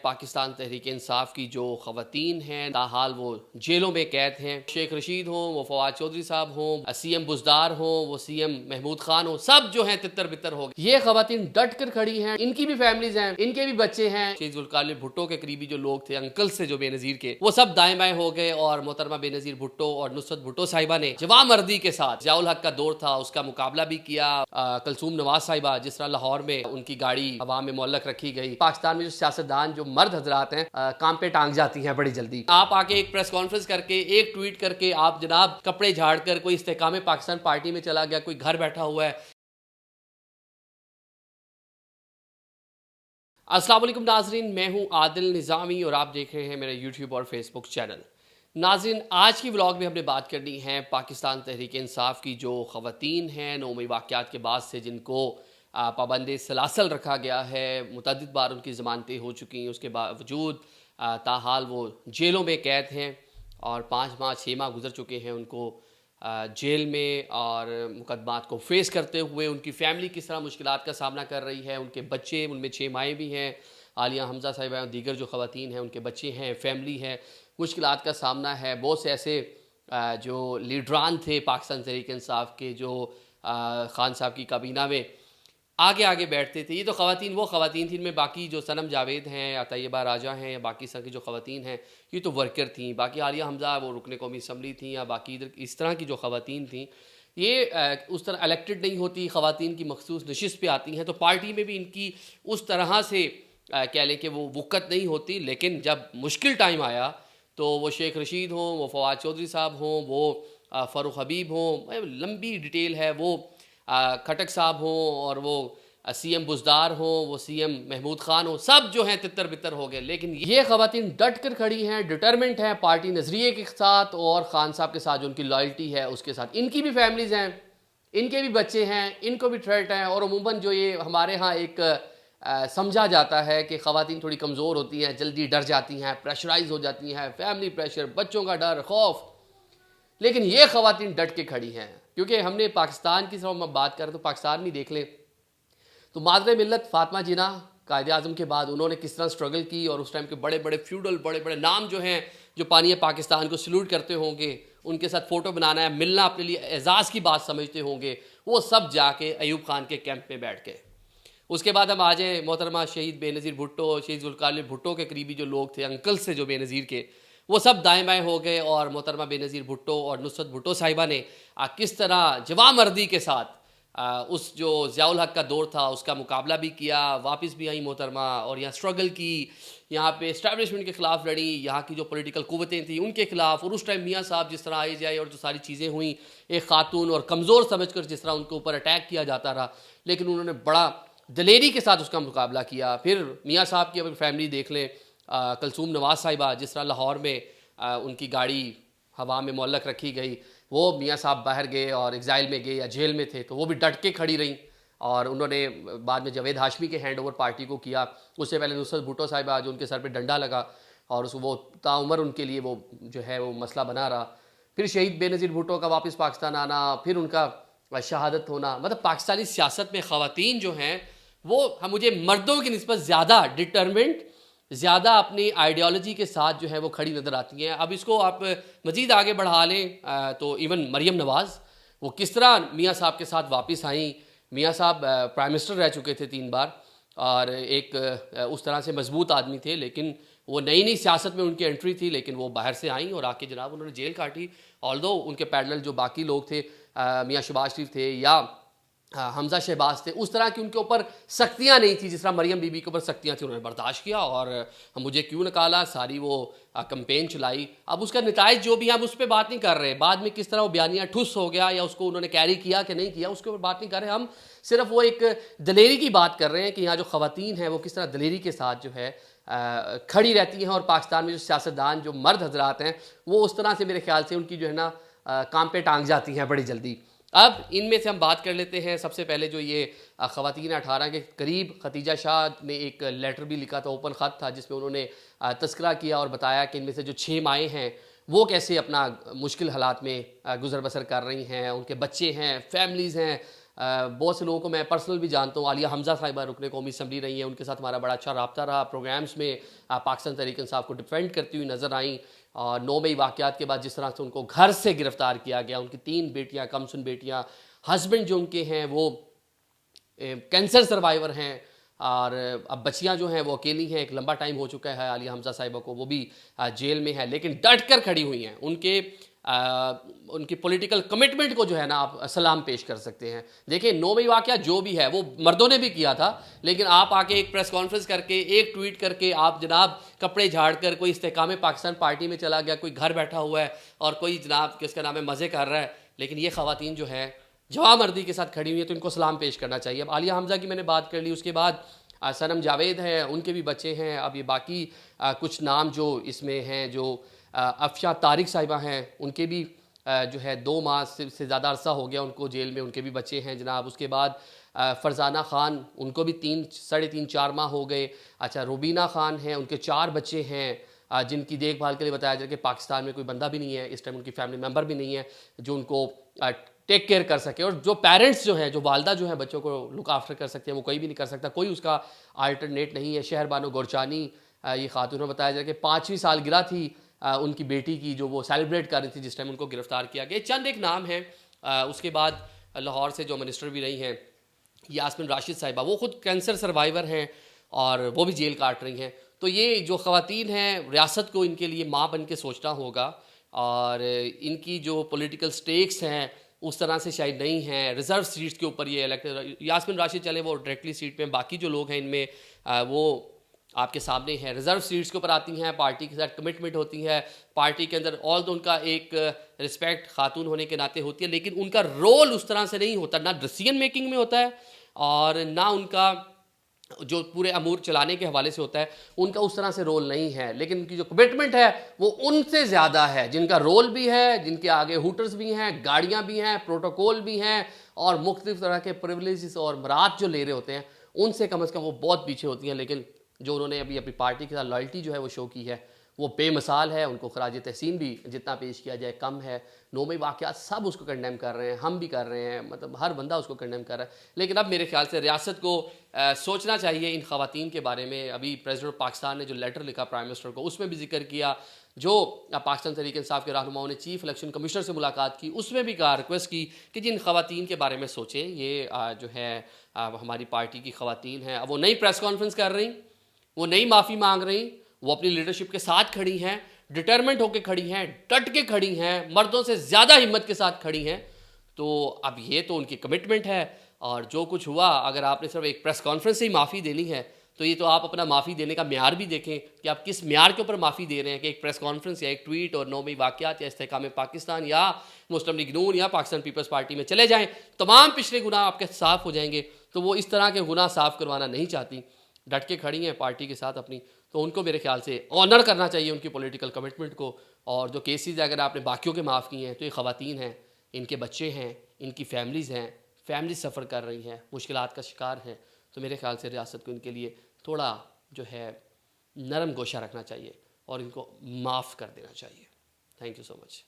पाकिस्तान तहरीक इंसाफ की जो खवातीन हैं ताहाल वो जेलों में कैद हैं। शेख रशीद हों, वो फवाद चौधरी साहब हों, सीएम बुजदार हों, वो सीएम महमूद खान हो, सब जो हैं तितर बितर हो गए। ये खवातीन डट कर खड़ी हैं, इनकी भी फैमिलीज हैं, इनके भी बच्चे हैं। शेख जुल्फकार भुट्टो के करीबी जो लोग थे अंकल से जो बेनजीर के, वो सब दाएं बाएं हो गए और मोहतरमा बेनजीर भुट्टो और नुसरत भुट्टो साहिबा ने जवामर्दी के साथ जियाउल हक का दौर था उसका मुकाबला भी किया। कलसूम नवाज साहिबा जिस तरह लाहौर में उनकी गाड़ी हवा में मुअल्लक रखी गई। पाकिस्तान में जो सियासतदान जो मर्द हजरात हैं काम पे टांग जाती हैं बड़ी जल्दी। आप आके एक प्रेस कॉन्फ्रेंस करके एक ट्वीट करके आप जनाब कपड़े झाड़ कर कोई इस्तेकाम पाकिस्तान पार्टी में चला गया, कोई घर बैठा हुआ है। अस्सलाम वालेकुम नाजरीन, मैं हूं आदिल निज़ामी और आप देख रहे हैं मेरा यूट्यूब और फेसबुक चैनल। नाजरीन, आज की व्लॉग में हमने बात करनी है पाकिस्तान तहरीक इंसाफ की जो खवातीन हैं 9 मई वाक़यात के बाद से जिनको पाबंद सलासल रखा गया है, मुतअद्दिद बार उनकी ज़मानतें हो चुकी हैं, उसके बावजूद ताहाल वो जेलों में कैद हैं और 5 माह 6 माह गुजर चुके हैं उनको जेल में। और मुकदमात को फेस करते हुए उनकी फ़ैमिली किस तरह मुश्किलात का सामना कर रही है, उनके बच्चे, उनमें 6 माएँ भी हैं, आलिया हमज़ा साहिबा और दीगर जो ख़वातीन हैं उनके बच्चे हैं, फ़ैमिली है, मुश्किलात का सामना है। बहुत से ऐसे जो लीडरान थे पाकिस्तान तहरीक इंसाफ के जो खान साहब की काबीना में आगे आगे बैठते थे। ये तो ख़वातीन वो ख़वातीन थी, इनमें बाकी जो सनम जावेद हैं या तैयबा राजा हैं या बाकी सब की जो ख़वातीन हैं ये तो वर्कर थी। बाकी आलिया हमज़ा वो रुकने कौमी असम्बली थी या बाकी इधर इस तरह की जो ख़वातीन थी ये उस तरह इलेक्टेड नहीं होती, ख़वातीन की मखसूस नशिस्त पे आती हैं, तो पार्टी में भी इनकी उस तरह से कह लें कि वो वक़्त नहीं होती। लेकिन जब मुश्किल टाइम आया तो वो शेख रशीद हों, वो फवाद चौधरी साहब हों, वो फ़ारूक हबीब हों, लंबी डिटेल है, वो खटक साहब हों और वो सीएम बुजदार हों, वो सीएम महमूद खान हो, सब जो हैं तितर बितर हो गए। लेकिन ये ख़वातीन डट कर खड़ी हैं, डिटरमेंट हैं पार्टी नज़रिए के साथ और ख़ान साहब के साथ जो उनकी लॉयल्टी है उसके साथ। इनकी भी फैमिलीज़ हैं, इनके भी बच्चे हैं, इनको भी थ्रेट हैं। और अमूमन जो ये हमारे यहाँ एक समझा जाता है कि ख़वातीन थोड़ी कमज़ोर होती हैं, जल्दी डर जाती हैं, प्रेशराइज हो जाती हैं, फैमिली प्रेशर, बच्चों का डर, खौफ। लेकिन ये ख़वातीन डट के खड़ी हैं क्योंकि हमने पाकिस्तान की तरफ बात करें तो पाकिस्तान में देख लें तो मादरे मिल्लत फ़ातिमा जिन्ना कायदे आज़म के बाद उन्होंने किस तरह स्ट्रगल की और उस टाइम के बड़े बड़े फ्यूडल बड़े बड़े नाम जो हैं जो पानी पाकिस्तान को सल्यूट करते होंगे, उनके साथ फ़ोटो बनाना है, मिलना अपने लिए एजाज़ की बात समझते होंगे, वो सब जाके अयूब खान के कैंप में बैठ गए। उसके बाद हम आ जाए मोहतरमा शहीद बेनज़ीर भुट्टो, शेख जुल्फकार भुट्टो के करीबी जो लोग थे अंकल से जो बेनज़ीर के, वो सब दाएं बाएं हो गए और मोहतरमा बेनज़ीर भुट्टो और नुसरत भुट्टो साहिबा ने किस तरह जवामर्दी के साथ उस जो जियाउल हक का दौर था उसका मुकाबला भी किया, वापस भी आई मोहतरमा और यहाँ स्ट्रगल की, यहाँ पे इस्टेब्लिशमेंट के ख़िलाफ़ लड़ी, यहाँ की जो पॉलिटिकल कुव्वतें थी उनके ख़िलाफ़। और उस टाइम मियाँ साहब जिस तरह आई जाए और जो सारी चीज़ें हुई एक ख़ातून और कमज़ोर समझकर जिस तरह उनके ऊपर अटैक किया जाता रहा, लेकिन उन्होंने बड़ा दलेरी के साथ उसका मुकाबला किया। फिर मियाँ साहब की अपनी फैमिली देख लें, कलसूम नवाज साहिबा जिस तरह लाहौर में उनकी गाड़ी हवा में मुअल्लक रखी गई, वो मियाँ साहब बाहर गए और एग्ज़ाइल में गए या जेल में थे तो वो भी डट के खड़ी रहीं और उन्होंने बाद में जावेद हाशमी के हैंड ओवर पार्टी को किया। उससे पहले नुसरत भुट्टो साहिबा जो उनके सर पे डंडा लगा और उस वो ताउम्र उनके लिए वो जो है वो मसला बना रहा। फिर शहीद बेनज़ीर भुट्टो का वापस पाकिस्तान आना, फिर उनका शहादत होना। मतलब पाकिस्तानी सियासत में ख़वातीन जो हैं वो मुझे मर्दों की निस्बत ज़्यादा डिटरमेंट, ज़्यादा अपनी आइडियोलॉजी के साथ जो है वो खड़ी नज़र आती हैं। अब इसको आप मज़ीद आगे बढ़ा लें तो इवन मरियम नवाज़ वो किस तरह मियाँ साहब के साथ वापस आई। मियाँ साहब प्राइम मिनिस्टर रह चुके थे 3 बार और एक उस तरह से मजबूत आदमी थे, लेकिन वो नई नई सियासत में उनकी एंट्री थी, लेकिन वो बाहर से आई और आके जनाब उन्होंने जेल काटी। ऑल्दो उनके पैरेलल जो बाकी लोग थे, मियाँ शहबाज शरीफ थे या हमज़ा शहबाज थे, उस तरह की उनके ऊपर सख्तियाँ नहीं थी जिस तरह मरियम बीबी के ऊपर सख्तियाँ थी, उन्होंने बर्दाश्त किया और मुझे क्यों निकाला, सारी वो कैंपेन चलाई। अब उसका नताइज जो भी हम उस पर बात नहीं कर रहे, बाद में किस तरह वो बयानिया ठुस हो गया या उसको उन्होंने कैरी किया कि नहीं किया उसके ऊपर बात नहीं कर रहे। हम सिर्फ वो एक दलेरी की बात कर रहे हैं कि यहाँ जो ख़वातीन हैं वो किस तरह दलेरी के साथ जो है खड़ी रहती हैं। और पाकिस्तान में जो सियासतदान जो मर्द हजरात हैं वो उस तरह से मेरे ख्याल से उनकी जो है ना काम पे टांग जाती हैं बड़ी जल्दी। अब इनमें से हम बात कर लेते हैं। सबसे पहले जो ये ख़वातीन 18 के करीब, खतीजा शाह ने एक लेटर भी लिखा था, ओपन ख़त था जिसमें उन्होंने तस्करा किया और बताया कि इनमें से जो 6 माएँ हैं वो कैसे अपना मुश्किल हालात में गुजर बसर कर रही हैं, उनके बच्चे हैं, फैमिलीज़ हैं, बहुत से लोगों को मैं पर्सनल भी जानता हूँ। आलिया हमजा साहिबा रुकने कौमी असम्बली रही हैं, उनके साथ हमारा बड़ा अच्छा रब्ता रहा। प्रोग्राम्स में पाकिस्तान तहरीक इंसाफ को डिफेंड करती हुई नज़र आई। और 9 मई वाक़यात के बाद जिस तरह से उनको घर से गिरफ़्तार किया गया, उनकी 3 बेटियाँ, कमसुन बेटियाँ, हस्बैंड जो उनके हैं वो कैंसर सर्वाइवर हैं, और अब बच्चियां जो हैं वो अकेली हैं। एक लंबा टाइम हो चुका है आलिया हमजा साहिबा को, वो भी जेल में है, लेकिन डट कर खड़ी हुई हैं। उनकी पॉलिटिकल कमिटमेंट को जो है ना आप सलाम पेश कर सकते हैं। देखिए 9 मई वाक़या जो भी है वो मर्दों ने भी किया था, लेकिन आप आके एक प्रेस कॉन्फ्रेंस करके, एक ट्वीट करके आप जनाब कपड़े झाड़ कर कोई इस्तेकाम पाकिस्तान पार्टी में चला गया, कोई घर बैठा हुआ है और कोई जनाब किसका नाम है मज़े कर रहा है। लेकिन ये ख़वातीन जो है जवामर्दी के साथ खड़ी हुई है, तो इनको सलाम पेश करना चाहिए। अब आलिया हमजा की मैंने बात कर ली, उसके बाद सनम जावेद हैं, उनके भी बच्चे हैं। अब ये बाकी कुछ नाम जो इसमें हैं, जो अफशा तारिक साहिबा हैं, उनके भी जो है 2 माह से ज़्यादा अरसा हो गया उनको जेल में, उनके भी बच्चे हैं जनाब। उसके बाद फरजाना ख़ान, उनको भी 3 साढ़े 3-4 माह हो गए। अच्छा, रुबीना ख़ान हैं, उनके 4 बच्चे हैं जिनकी देखभाल के लिए बताया जाए कि पाकिस्तान में कोई बंदा भी नहीं है इस टाइम, उनकी फैमिली मेम्बर भी नहीं है जो उनको टेक केयर कर सके। और जो पेरेंट्स जो हैं, जो वालदा जो है बच्चों को लुक आफ्टर कर सकते हैं, वो कोई भी नहीं कर सकता, कोई उसका अल्टरनेट नहीं है। शहर बानो गोरचानी ये खातून ने बताया जाए कि 5वीं सालगिरह थी उनकी बेटी की, जो वो सेलिब्रेट कर रही थी जिस टाइम उनको गिरफ्तार किया गया। चंद एक नाम हैं। उसके बाद लाहौर से जो मिनिस्टर भी रही हैं यास्मिन राशिद साहिबा, वो खुद कैंसर सर्वाइवर हैं और वो भी जेल काट रही हैं। तो ये जो ख़वातीन हैं, रियासत को इनके लिए माँ बन के सोचना होगा, और इनकी जो पॉलिटिकल स्टेक्स हैं उस तरह से शायद नहीं हैं। रिज़र्व सीट्स के ऊपर ये इलेक्ट, यास्मिन राशिद चले वो डायरेक्टली सीट पे, बाकी जो लोग हैं इनमें वो आपके सामने हैं। रिज़र्व सीट्स के ऊपर आती हैं, पार्टी के साथ कमिटमेंट होती है, पार्टी के अंदर ऑल तो उनका एक रिस्पेक्ट खातून होने के नाते होती है, लेकिन उनका रोल उस तरह से नहीं होता, ना डिसीजन मेकिंग में होता है और ना उनका जो पूरे अमूर चलाने के हवाले से होता है, उनका उस तरह से रोल नहीं है। लेकिन उनकी जो कमिटमेंट है वो उनसे ज़्यादा है, जिनका रोल भी है, जिनके आगे हुटर्स भी हैं, गाड़ियाँ भी हैं, प्रोटोकॉल भी हैं, और मुख्तलिफ तरह के प्रिविलेजेस और मरात जो ले रहे होते हैं, उनसे कम अज़ कम वो बहुत पीछे होती हैं। लेकिन जो उन्होंने अभी अपनी पार्टी के साथ लॉयल्टी जो है वो शो की है, वो बेमिसाल है। उनको खराज तहसीन भी जितना पेश किया जाए कम है। 9 मई वाक़यात सब उसको कंडेम कर रहे हैं, हम भी कर रहे हैं, मतलब हर बंदा उसको कंडेम कर रहा है। लेकिन अब मेरे ख्याल से रियासत को सोचना चाहिए इन ख़वातीन के बारे में। अभी प्रेसिडेंट ऑफ पाकिस्तान ने जो लेटर लिखा प्राइम मिनिस्टर को, उसमें भी जिक्र किया। जो पाकिस्तान तहरीक इंसाफ के रहनुमाओं ने चीफ इलेक्शन कमिश्नर से मुलाकात की, उसमें भी कहा, रिक्वेस्ट की कि जिन ख़वातीन के बारे में सोचें, ये जो है हमारी पार्टी की ख़वातीन हैं। अब वो नई प्रेस कॉन्फ्रेंस कर रही, वो नई माफ़ी मांग रही, वो अपनी लीडरशिप के साथ खड़ी हैं, डिटरमेंट होकर खड़ी हैं, डट के खड़ी हैं, मर्दों से ज़्यादा हिम्मत के साथ खड़ी हैं। तो अब ये तो उनकी कमिटमेंट है, और जो कुछ हुआ, अगर आपने सिर्फ एक प्रेस कॉन्फ्रेंस से ही माफ़ी देनी है, तो ये तो आप अपना माफ़ी देने का म्यार भी देखें कि आप किस म्यार के ऊपर माफ़ी दे रहे हैं, कि एक प्रेस कॉन्फ्रेंस या एक ट्वीट और 9 मई वाक़यात या इस्तेहकाम पाकिस्तान या मुस्लिम लीग नून या पाकिस्तान पीपल्स पार्टी में चले जाएँ, तमाम पिछले गुनाह आपके साफ़ हो जाएंगे। तो वो इस तरह के गुनाह साफ़ करवाना नहीं चाहती, डट के खड़ी हैं पार्टी के साथ अपनी। तो उनको मेरे ख्याल से ऑनर करना चाहिए उनकी पॉलिटिकल कमिटमेंट को। और जो केसेस अगर आपने बाकियों के माफ़ किए हैं, तो ये ख़वातीन हैं, इनके बच्चे हैं, इनकी फैमिलीज़ हैं, फैमिली सफ़र कर रही हैं, मुश्किलात का शिकार हैं। तो मेरे ख्याल से रियासत को इनके लिए थोड़ा जो है नरम गोशा रखना चाहिए और इनको माफ़ कर देना चाहिए। Thank you so much.